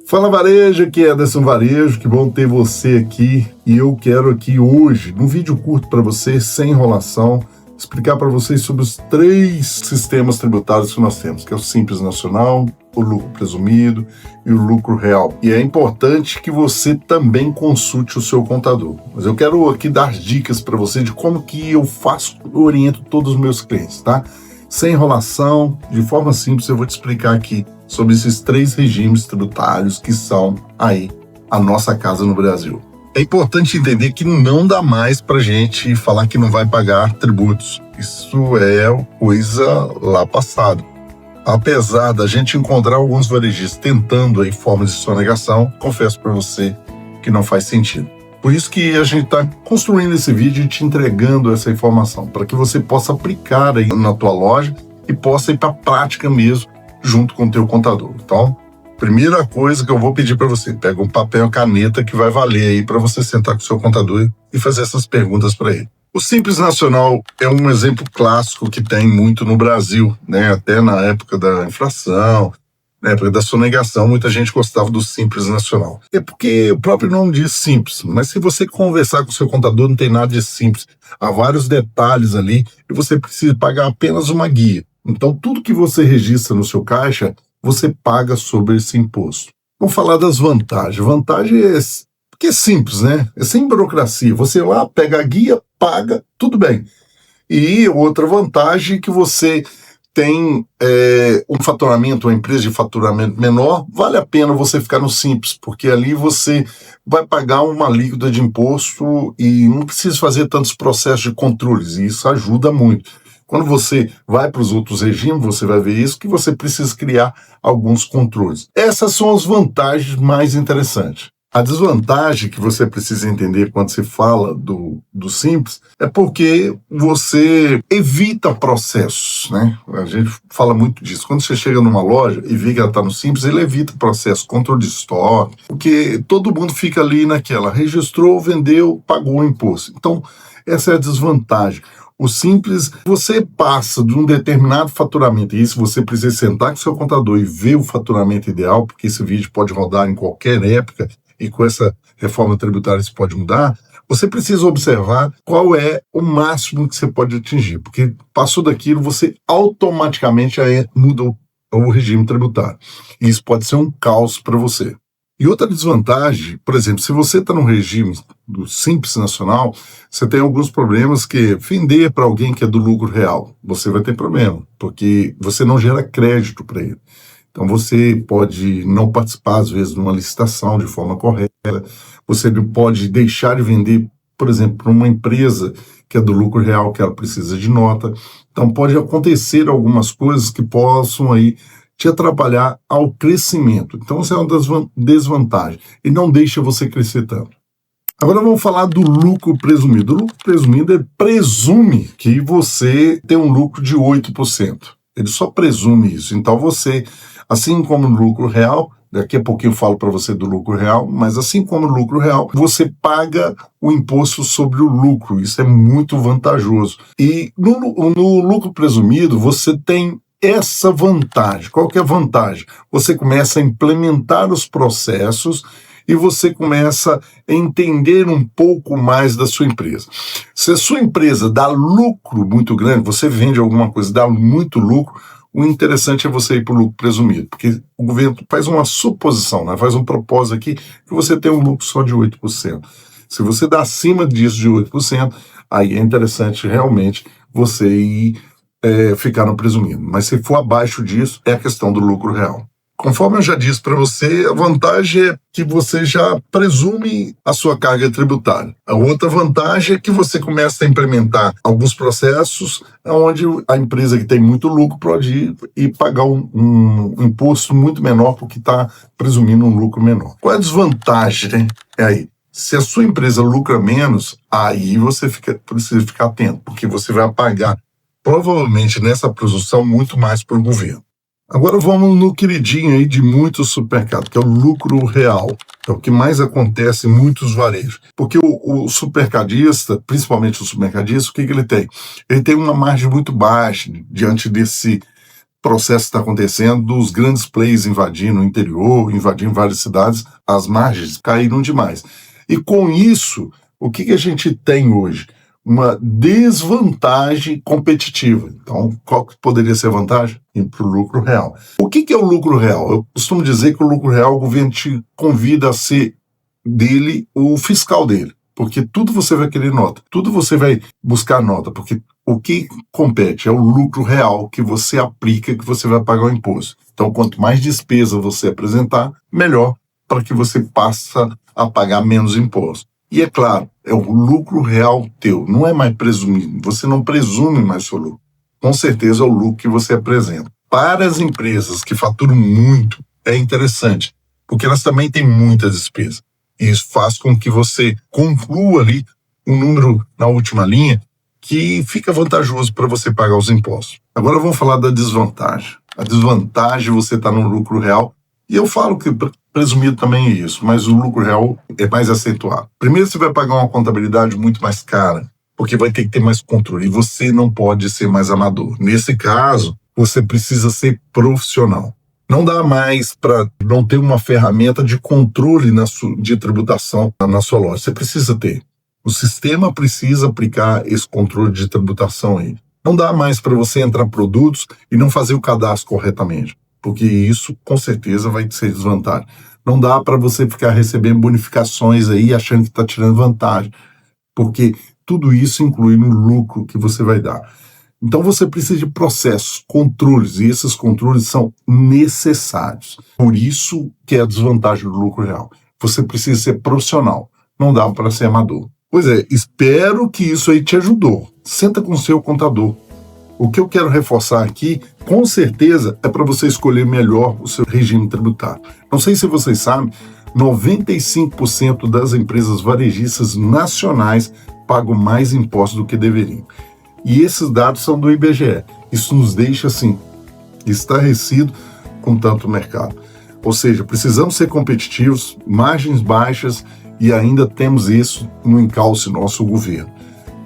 Fala varejo, aqui é Ederson Varejo, que bom ter você aqui. E eu quero aqui hoje, num vídeo curto para você, sem enrolação, explicar para vocês sobre os 3 sistemas tributários que nós temos, que é o Simples Nacional, o lucro presumido e o lucro real. E é importante que você também consulte o seu contador. Mas eu quero aqui dar dicas para você de como que eu faço, eu oriento todos os meus clientes, tá? Sem enrolação, de forma simples, eu vou te explicar aqui sobre esses 3 regimes tributários que são aí a nossa casa no Brasil. É importante entender que não dá mais para gente falar que não vai pagar tributos. Isso é coisa lá passada. Apesar da gente encontrar alguns varejistas tentando aí formas de sonegação, confesso para você que não faz sentido. Por isso que a gente está construindo esse vídeo e te entregando essa informação, para que você possa aplicar aí na tua loja e possa ir para a prática mesmo, junto com o teu contador. Então, primeira coisa que eu vou pedir para você, pega um papel e caneta que vai valer aí para você sentar com o seu contador e fazer essas perguntas para ele. O Simples Nacional é um exemplo clássico que tem muito no Brasil, né? Até na época da inflação, na época da sonegação, muita gente gostava do Simples Nacional. É porque o próprio nome diz simples, mas se você conversar com o seu contador, não tem nada de simples. Há vários detalhes ali e você precisa pagar apenas uma guia. Então, tudo que você registra no seu caixa, você paga sobre esse imposto. Vamos falar das vantagens. Vantagem é porque é simples, né? É sem burocracia. Você lá pega a guia, paga, tudo bem. E outra vantagem é que você tem um faturamento, uma empresa de faturamento menor, vale a pena você ficar no Simples, porque ali você vai pagar uma alíquota de imposto e não precisa fazer tantos processos de controles, e isso ajuda muito. Quando você vai para os outros regimes, você vai ver isso, que você precisa criar alguns controles. Essas são as vantagens mais interessantes. A desvantagem que você precisa entender quando você fala do Simples é porque você evita processos, né? A gente fala muito disso. Quando você chega numa loja e vê que ela está no Simples, ele evita processo, controle de estoque, porque todo mundo fica ali naquela, registrou, vendeu, pagou o imposto. Então, essa é a desvantagem. O Simples, você passa de um determinado faturamento, e isso você precisa sentar com o seu contador e ver o faturamento ideal, porque esse vídeo pode rodar em qualquer época, e com essa reforma tributária isso pode mudar. Você precisa observar qual é o máximo que você pode atingir, porque passou daquilo, você automaticamente aí muda o regime tributário. E isso pode ser um caos para você. E outra desvantagem, por exemplo, se você está no regime do Simples Nacional, você tem alguns problemas que vender para alguém que é do lucro real, você vai ter problema, porque você não gera crédito para ele. Então você pode não participar, às vezes, de uma licitação de forma correta, você pode deixar de vender, por exemplo, para uma empresa que é do lucro real, que ela precisa de nota. Então pode acontecer algumas coisas que possam aí te atrapalhar ao crescimento. Então, essa é uma das desvantagens. E não deixa você crescer tanto. Agora vamos falar do lucro presumido. O lucro presumido, ele presume que você tem um lucro de 8%. Ele só presume isso. Então você, assim como no lucro real, daqui a pouquinho eu falo para você do lucro real, mas assim como no lucro real, você paga o imposto sobre o lucro. Isso é muito vantajoso. E no lucro presumido, você tem essa vantagem. Qual que é a vantagem? Você começa a implementar os processos e você começa a entender um pouco mais da sua empresa. Se a sua empresa dá lucro muito grande, você vende alguma coisa, dá muito lucro, o interessante é você ir para o lucro presumido, porque o governo faz uma suposição, né? Faz um propósito aqui que você tem um lucro só de 8%. Se você dá acima disso de 8%, aí é interessante realmente você ir ficar no presumido. Mas se for abaixo disso, é a questão do lucro real. Conforme eu já disse para você, a vantagem é que você já presume a sua carga tributária. A outra vantagem é que você começa a implementar alguns processos onde a empresa que tem muito lucro pode ir pagar um imposto muito menor porque está presumindo um lucro menor. Qual é a desvantagem, né? É aí. Se a sua empresa lucra menos, aí você precisa ficar atento, porque você vai pagar provavelmente nessa presunção muito mais para o governo. Agora vamos no queridinho aí de muitos supermercados, que é o lucro real. É o que mais acontece em muitos varejos. Porque o supermercadista, principalmente o supermercadista, o que ele tem? Ele tem uma margem muito baixa diante desse processo está acontecendo dos grandes players invadindo o interior, invadindo várias cidades, as margens caíram demais. E com isso, o que a gente tem hoje? Uma desvantagem competitiva. Então, qual que poderia ser a vantagem? Ir para o lucro real. O que é o lucro real? Eu costumo dizer que o lucro real, o governo te convida a ser dele o fiscal dele. Porque tudo você vai querer nota, tudo você vai buscar nota, porque o que compete é o lucro real que você aplica, que você vai pagar o imposto. Então, quanto mais despesa você apresentar, melhor para que você passe a pagar menos imposto. E é claro, é o lucro real teu, não é mais presumido, você não presume mais seu lucro. Com certeza é o lucro que você apresenta. Para as empresas que faturam muito, é interessante, porque elas também têm muita despesa. E isso faz com que você conclua ali um número na última linha que fica vantajoso para você pagar os impostos. Agora vamos falar da desvantagem. A desvantagem você está no lucro real, e eu falo que presumido também é isso, mas o lucro real é mais acentuado. Primeiro você vai pagar uma contabilidade muito mais cara, porque vai ter que ter mais controle, e você não pode ser mais amador. Nesse caso, você precisa ser profissional. Não dá mais para não ter uma ferramenta de controle de tributação na sua loja. Você precisa ter. O sistema precisa aplicar esse controle de tributação aí. Não dá mais para você entrar produtos e não fazer o cadastro corretamente, porque isso com certeza vai ser desvantagem. Não dá para você ficar recebendo bonificações aí achando que está tirando vantagem, porque tudo isso inclui no lucro que você vai dar. Então você precisa de processos, controles, e esses controles são necessários. Por isso que é a desvantagem do lucro real. Você precisa ser profissional, não dá para ser amador. Pois é, espero que isso aí te ajudou. Senta com o seu contador. O que eu quero reforçar aqui, com certeza, é para você escolher melhor o seu regime tributário. Não sei se vocês sabem, 95% das empresas varejistas nacionais pagam mais impostos do que deveriam. E esses dados são do IBGE. Isso nos deixa, assim, estarrecido com tanto mercado. Ou seja, precisamos ser competitivos, margens baixas, e ainda temos isso no encalço nosso governo.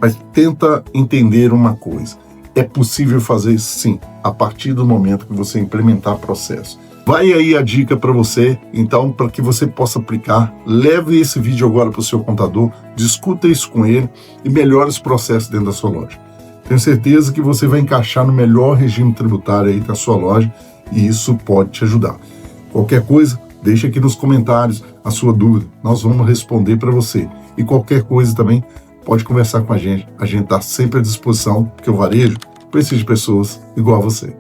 Mas tenta entender uma coisa. É possível fazer sim, a partir do momento que você implementar processo. Vai aí a dica para você, então, para que você possa aplicar. Leve esse vídeo agora para o seu contador, discuta isso com ele e melhore os processos dentro da sua loja. Tenho certeza que você vai encaixar no melhor regime tributário aí da sua loja e isso pode te ajudar. Qualquer coisa, deixa aqui nos comentários a sua dúvida. Nós vamos responder para você. E qualquer coisa também, pode conversar com a gente. A gente está sempre à disposição, porque o varejo precisa de pessoas igual a você.